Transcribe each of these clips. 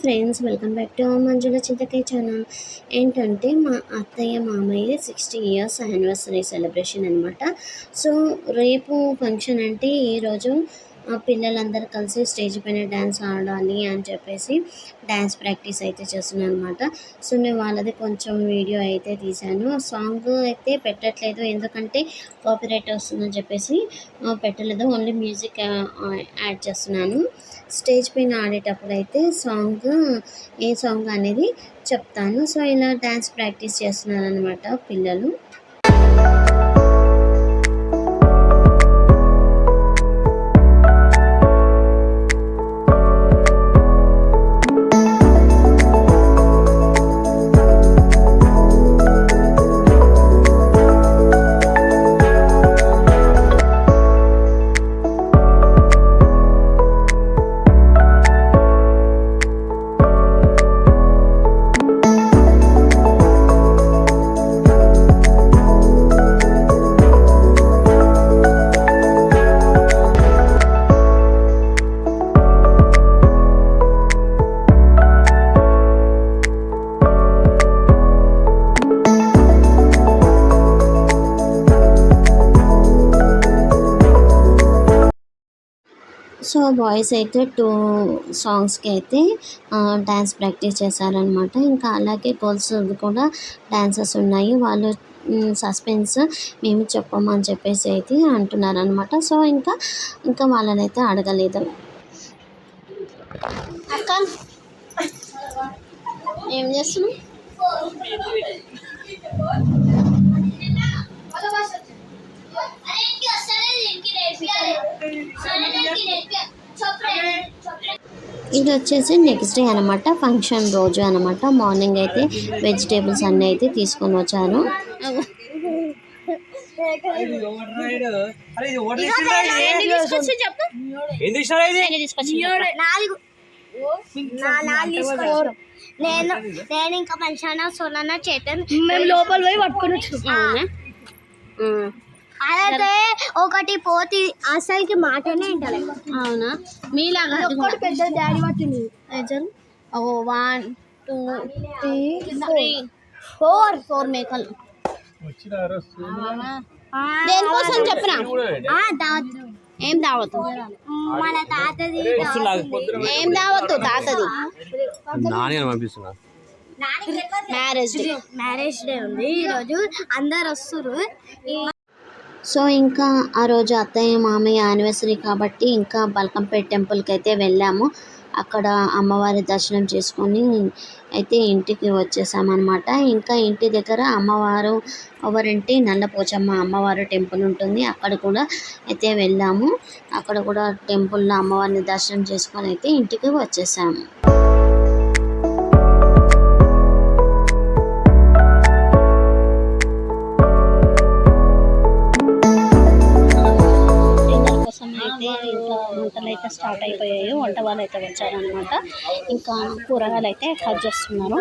Friends, welcome back to మంజుల చింతకాయ channel. ఏంటంటే మా అత్తయ్య మామయ్య 60 ఇయర్స్ యానివర్సరీ సెలబ్రేషన్ అనమాట. సో రేపు ఫంక్షన్ అంటే ఈరోజు పిల్లలందరూ కలిసి స్టేజ్ పైన డ్యాన్స్ ఆడాలి అని చెప్పేసి డ్యాన్స్ ప్రాక్టీస్ అయితే చేస్తున్నాను అనమాట. సో నేను వాళ్ళది కొంచెం వీడియో అయితే తీశాను. సాంగ్ అయితే పెట్టట్లేదు, ఎందుకంటే కాపీరైట్ వస్తుందని చెప్పేసి పెట్టలేదు. ఓన్లీ మ్యూజిక్ యాడ్ చేస్తున్నాను. స్టేజ్ పైన ఆడేటప్పుడు అయితే ఏ సాంగ్ అనేది చెప్తాను. సో ఇలా డ్యాన్స్ ప్రాక్టీస్ చేస్తున్నారు అనమాట పిల్లలు. సో బాయ్స్ అయితే 2 సాంగ్స్కి అయితే డ్యాన్స్ ప్రాక్టీస్ చేశారనమాట. ఇంకా అలాగే గర్ల్స్ కూడా డ్యాన్సెస్ ఉన్నాయి. వాళ్ళు సస్పెన్స్ మేము చెప్పమని చెప్పేసి అయితే అంటున్నారనమాట. సో ఇంకా వాళ్ళని అయితే అడగలేదు. అక్క ఏం చేస్తున్నావు? ఇది వచ్చేసి నెక్స్ట్ డే అనమాట, ఫంక్షన్ రోజు అనమాట. మార్నింగ్ అయితే వెజిటేబుల్స్ అన్నీ అయితే తీసుకొని వచ్చాను. నేను ఇంకా మంచిగా సోనా చేతన్ మేము లోపల పోయి పట్టుకుని వచ్చాము. అదే ఒకటి పోతి అసలుకి మాటనే వింటలేదు. అవునా? మీలాగా పెద్ద డాడీ పట్టింది. 1 2 3 4 మేకలు దేనికోసం చెప్పరా? ఏం దావతు? మన తాతది ఏం దావతు? తాతది మ్యారేజ్ డే ఉంది ఈరోజు, అందరు వస్తురు. సో ఇంకా ఆ రోజు అత్తయ్య మామయ్య యానివర్సరీ కాబట్టి ఇంకా బల్కంపేట టెంపుల్కి అయితే వెళ్ళాము. అక్కడ అమ్మవారి దర్శనం చేసుకొని అయితే ఇంటికి వచ్చేసామన్నమాట. ఇంకా ఇంటి దగ్గర అమ్మవారు ఎవరంటే నల్లపోచమ్మ అమ్మవారు టెంపుల్ ఉంటుంది, అక్కడ కూడా అయితే వెళ్ళాము. అక్కడ కూడా టెంపుల్లో అమ్మవారిని దర్శనం చేసుకొని అయితే ఇంటికి వచ్చేసాము. ఇంకా వంటలు అయితే స్టార్ట్ అయిపోయాయి. వంట వాళ్ళు అయితే వచ్చారనమాట. ఇంకా కూరగాయలు అయితే కట్ చేస్తున్నారు.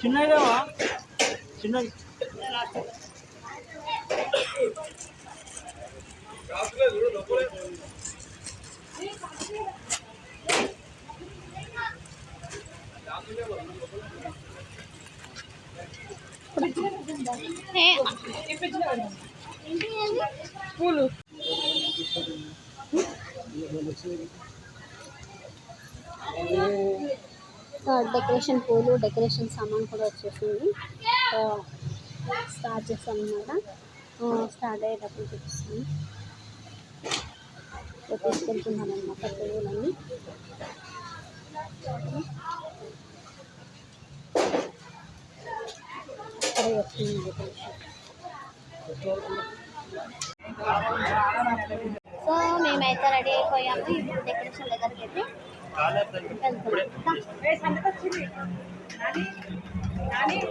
చిన్నదేవా చిన్న పూలు డెకరేషన్ పూలు, డెకరేషన్ సామాన్ కూడా వచ్చేసింది. స్టార్ట్ చేస్తాం అన్నమాట. స్టార్ట్ అయ్యేటప్పుడు చూపిస్తాను. తీసుకెళ్తున్నాను అన్నమాట పువ్వులన్నీ. అక్కడే వస్తుంది డెకరేషన్. సో మేమైతే రెడీ అయిపోయాము. ఇప్పుడు డెకరేషన్ దగ్గరికి అయితే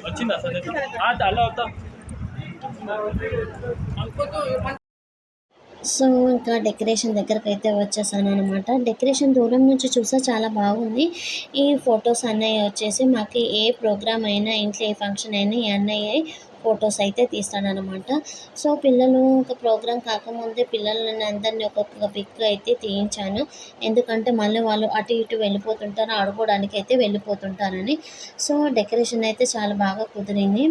వచ్చిందా సందేశం అలా అవుతా సో ఇంకా డెకరేషన్ దగ్గరకు అయితే వచ్చేసాను అనమాట. డెకరేషన్ దూరం నుంచి చూస్తే చాలా బాగుంది. ఈ ఫొటోస్ అన్నయ్య వచ్చేసి మాకు ఏ ప్రోగ్రామ్ అయినా, ఇంట్లో ఏ ఫంక్షన్ అయినా ఈ అన్నయ్య ఫొటోస్ అయితే తీస్తాడనమాట. సో పిల్లలు ఒక ప్రోగ్రామ్ కాకముందే పిల్లలని అందరినీ ఒక్కొక్క పిక్ అయితే తీయించాను. ఎందుకంటే మళ్ళీ వాళ్ళు అటు ఇటు వెళ్ళిపోతుంటారు, ఆడుకోవడానికి అయితే వెళ్ళిపోతుంటారని. సో డెకరేషన్ అయితే చాలా బాగా కుదిరింది.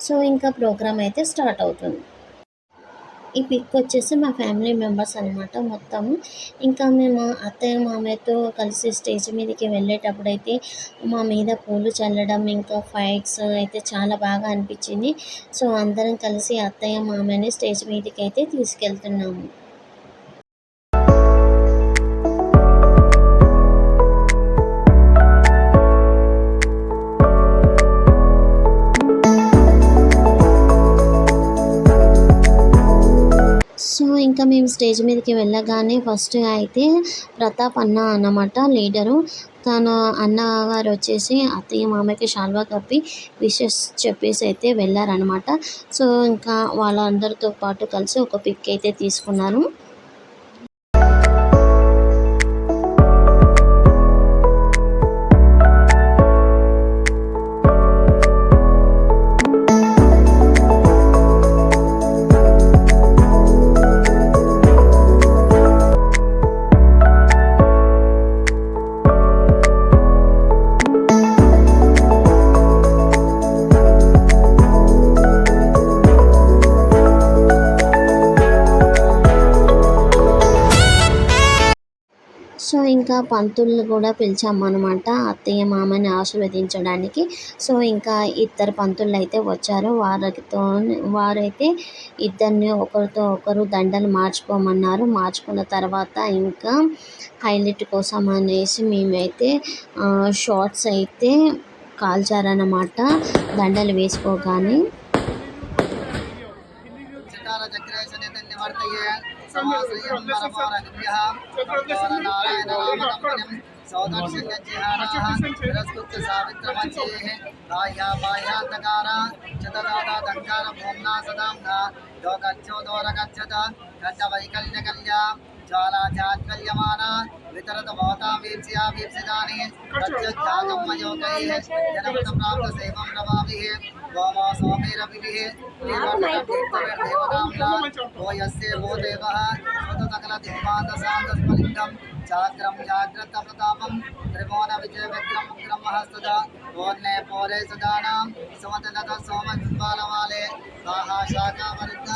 సో ఇంకా ప్రోగ్రామ్ అయితే స్టార్ట్ అవుతుంది. ఈ పిక్ వచ్చేసి మా ఫ్యామిలీ మెంబర్స్ అనమాట మొత్తము. ఇంకా మేము అత్తయ్య మామయ్యతో కలిసి స్టేజ్ మీదకి వెళ్ళేటప్పుడైతే మా మీద పూలు చల్లడం, ఇంకా ఫైట్స్ అయితే చాలా బాగా అనిపించింది. సో అందరం కలిసి అత్తయ్య మామయ్యని స్టేజ్ మీదకి అయితే తీసుకెళ్తున్నాము. సో ఇంకా మేము స్టేజ్ మీదకి వెళ్ళగానే ఫస్ట్ అయితే ప్రతాప్ అన్న అన్నమాట లీడరు. తన అన్నగారు వచ్చేసి అత్తయ్య మామయ్యకి శాల్వా కప్పి విషెస్ చెప్పేసి అయితే వెళ్ళారనమాట. సో ఇంకా వాళ్ళందరితో పాటు కలిసి ఒక పిక్ అయితే తీసుకున్నారు. సో ఇంకా పంతుల్ని కూడా పిలిచామన్నమాట అత్తయ్య మామని ఆశీర్వదించడానికి. సో ఇంకా ఇద్దరు పంతులు అయితే వచ్చారు. వారైతే ఇద్దరిని ఒకరితో ఒకరు దండలు మార్చుకోమన్నారు. మార్చుకున్న తర్వాత ఇంకా హైలైట్ కోసం అనేసి మేమైతే షార్ట్స్ అయితే కాల్చారన్నమాట దండలు వేసుకోగానే. ज्वालाचात्कल्यमाना वितरत भवतां वीप्स्या वीप्सितानि तच्चजातं मयोगैः जनपदप्राप्त सेवं नमामिः गोमो सोमेरभिः देवताम्ना वो यस्य वो देवः स्वतसकलदिक्पादशान्तस्फलिङ्गं चाग्रं जाग्रतप्रतापं त्रिभुवनविजयविक्रम ब्रह्महस्तदा ओन्ने पोरे सदानां समतलत सोमबिम्बालवाले दाहा शाखावरुद्धा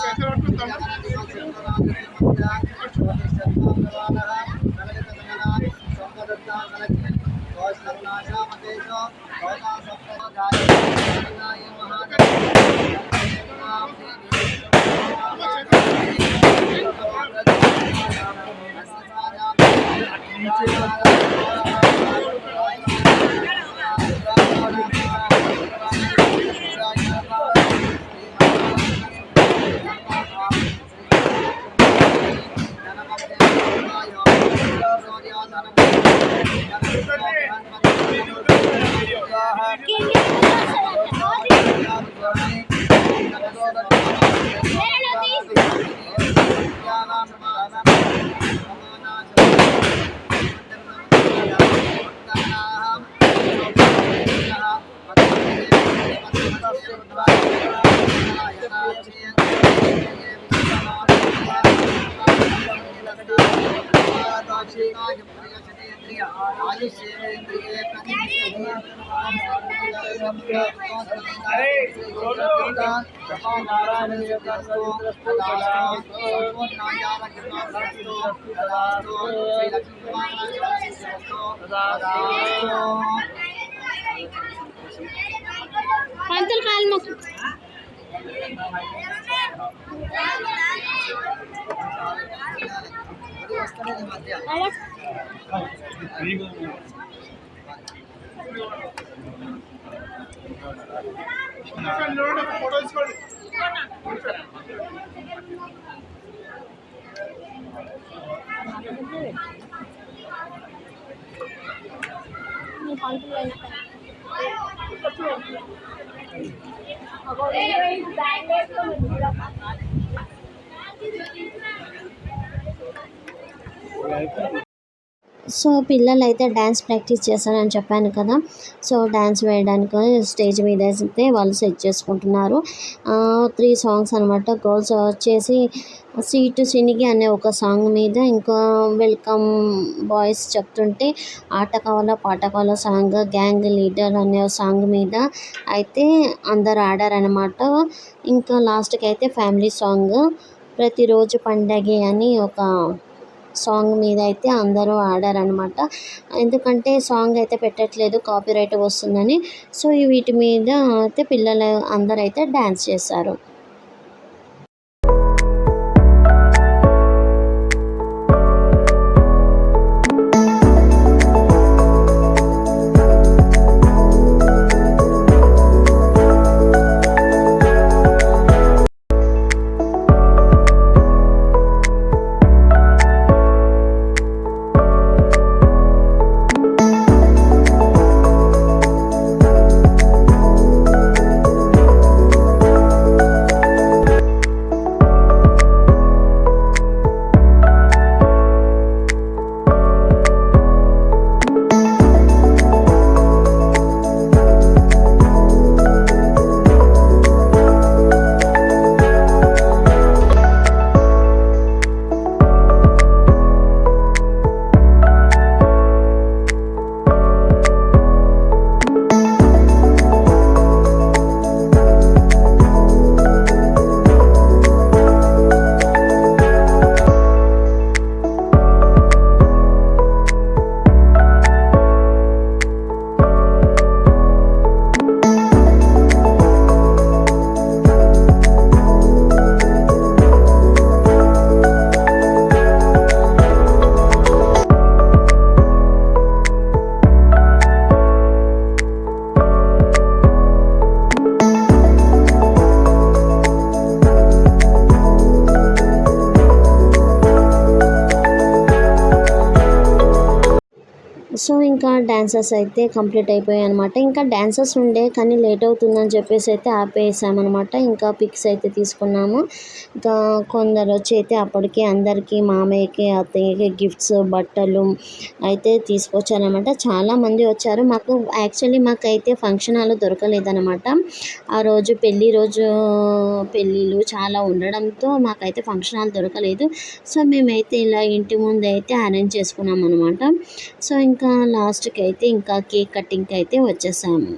పంతులు కాలు మొక్కు సో పిల్లలైతే డ్యాన్స్ ప్రాక్టీస్ చేస్తారని చెప్పాను కదా. సో డ్యాన్స్ వేయడానికి స్టేజ్ మీద అయితే వాళ్ళు సెట్ చేసుకుంటున్నారు. 3 సాంగ్స్ అనమాట. గర్ల్స్ వచ్చేసి సీటు సినిగి అనే ఒక సాంగ్ మీద, ఇంకా వెల్కమ్ బాయ్స్ చెప్తుంటే ఆట కావాలా పాట కావాలా సాంగ్, గ్యాంగ్ లీడర్ అనే సాంగ్ మీద అయితే అందరు ఆడారనమాట. ఇంకా లాస్ట్కి అయితే ఫ్యామిలీ సాంగ్ ప్రతిరోజు పండగే అని ఒక సాంగ్ మీద అయితే అందరూ ఆడారనమాట. ఎందుకంటే సాంగ్ అయితే పెట్టట్లేదు, కాపీరైట్ వస్తుందని. సో వీటి మీద అయితే పిల్లలు అందరూ అయితే డ్యాన్స్ చేశారు. సో ఇంకా డాన్సెస్ అయితే కంప్లీట్ అయిపోయాయి అనమాట. ఇంకా డాన్సెస్ ఉండే కానీ లేట్ అవుతుందని చెప్పేసి అయితే ఆపేసామన్నమాట. ఇంకా పిక్స్ అయితే తీసుకున్నాము. ఇంకా కొందరు వచ్చి అయితే అప్పటికే అందరికీ మామయ్యకి అత్తయ్యకి గిఫ్ట్స్ బట్టలు అయితే తీసుకొచ్చారనమాట. చాలామంది వచ్చారు. మాకైతే ఫంక్షన్ హాల్ దొరకలేదన్నమాట. ఆ రోజు పెళ్ళిళ్ళు చాలా ఉండడంతో మాకైతే ఫంక్షన్ హాల్ దొరకలేదు. సో మేమైతే ఇలా ఇంటి ముందు అయితే అరేంజ్ చేసుకున్నాం అనమాట. సో ఇంకా లాస్ట్కి అయితే ఇంకా కేక్ కటింగ్కి అయితే వచ్చేసాము.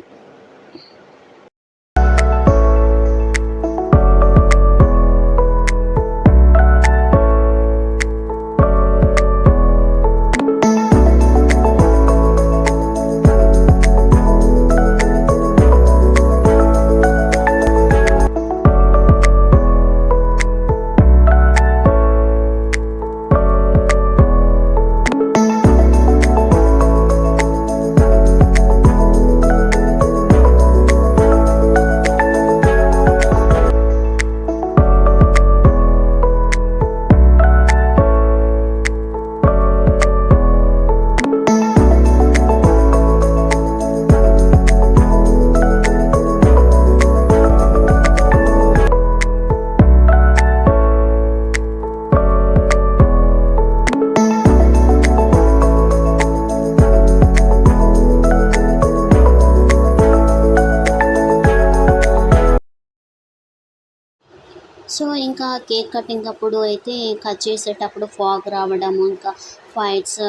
సో ఇంకా కేక్ కటింగ్ అప్పుడు అయితే కట్ చేసేటప్పుడు ఫాగ్ రావడం, ఇంకా ఫైట్స్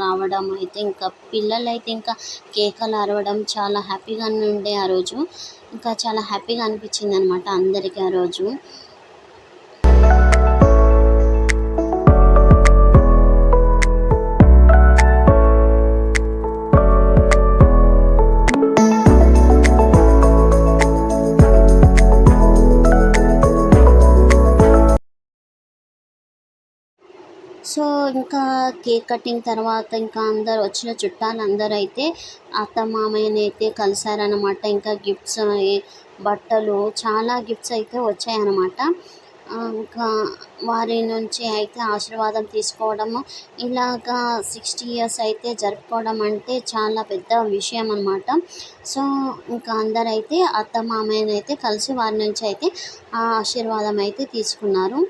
రావడం అయితే ఇంకా పిల్లలు అయితే ఇంకా కేకలు అరవడం చాలా హ్యాపీగా ఉండే ఆ రోజు. ఇంకా చాలా హ్యాపీగా అనిపించింది అనమాట అందరికీ ఆ రోజు. సో ఇంకా కేక్ కటింగ్ తర్వాత ఇంకా అందరు వచ్చిన చుట్టాలు అందరూ అయితే అత్త మామయ్యని అయితే కలిసారనమాట. ఇంకా గిఫ్ట్స్ బట్టలు చాలా గిఫ్ట్స్ అయితే వచ్చాయన్నమాట. ఇంకా వారి నుంచి అయితే ఆశీర్వాదం తీసుకోవడము, ఇలాగా 60 ఇయర్స్ అయితే జరుపుకోవడం అంటే చాలా పెద్ద విషయం అనమాట. సో ఇంకా అందరైతే అత్త మామయ్యనైతే కలిసి వారి నుంచి అయితే ఆ ఆశీర్వాదం అయితే తీసుకున్నారు.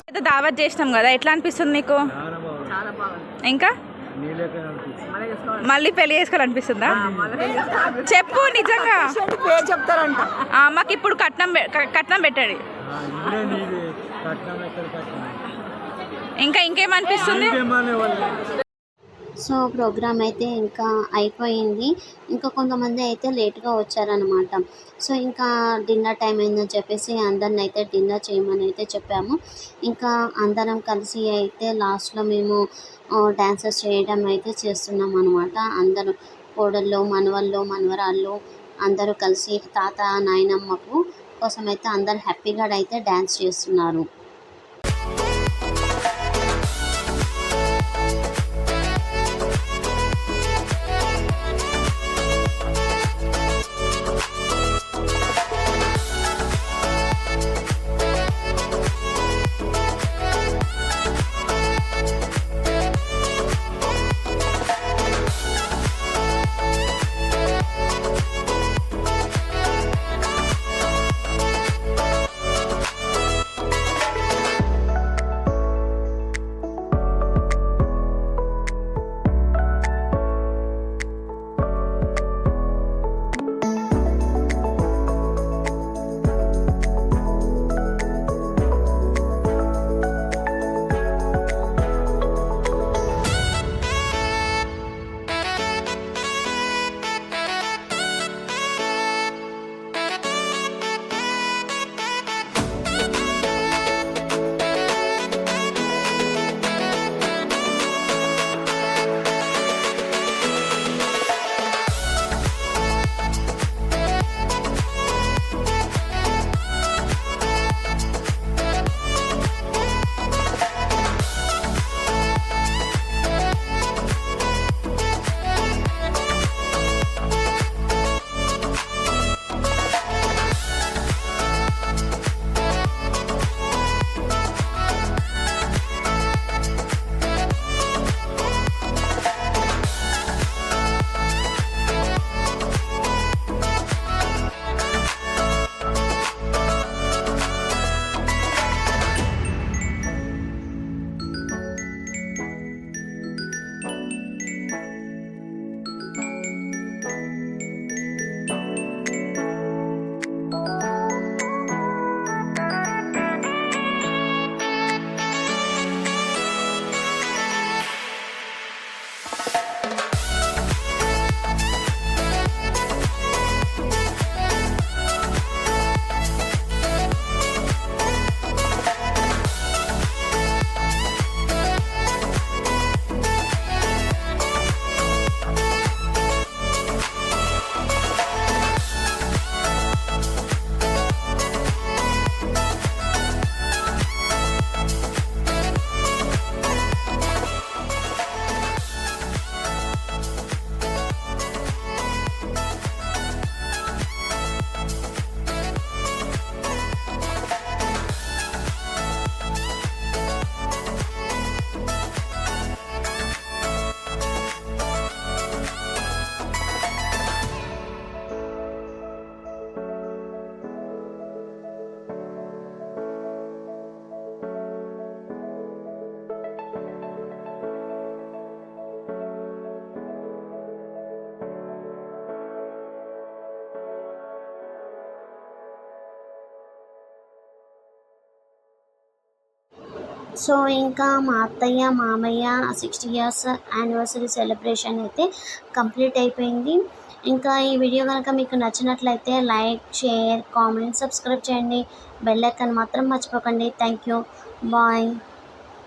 అయితే దావత్ చేసినాం కదా, ఎట్లా అనిపిస్తుంది నీకు? ఇంకా మళ్ళీ పెళ్లి చేసుకోవాలనిపిస్తుందా? చెప్పు నిజంగా. చెప్తారంట. మాకు ఇప్పుడు కట్నం పెట్టండి. ఇంకా ఇంకేమనిపిస్తుంది? సో ప్రోగ్రామ్ అయితే ఇంకా అయిపోయింది. ఇంకా కొంతమంది అయితే లేట్గా వచ్చారనమాట. సో ఇంకా డిన్నర్ టైం అయిందని చెప్పేసి అందరిని అయితే డిన్నర్ చేయమని అయితే చెప్పాము. ఇంకా అందరం కలిసి అయితే లాస్ట్లో మేము డ్యాన్సెస్ చేయడం అయితే చేస్తున్నాం అనమాట. అందరూ కోడళ్ళు, మనవళ్ళు, మనవరాళ్ళు అందరూ కలిసి తాత నాయనమ్మకు కోసం అయితే అందరు హ్యాపీగా అయితే డ్యాన్స్ చేస్తున్నారు. సో ఇంకా మా అత్తయ్య మామయ్య 60 ఇయర్స్ యానివర్సరీ సెలబ్రేషన్ అయితే కంప్లీట్ అయిపోయింది. ఇంకా ఈ వీడియో కనుక మీకు నచ్చినట్లయితే లైక్, షేర్, కామెంట్, సబ్స్క్రైబ్ చేయండి. బెల్ ఐకాన్ మాత్రం మర్చిపోకండి. Thank you. బాయ్.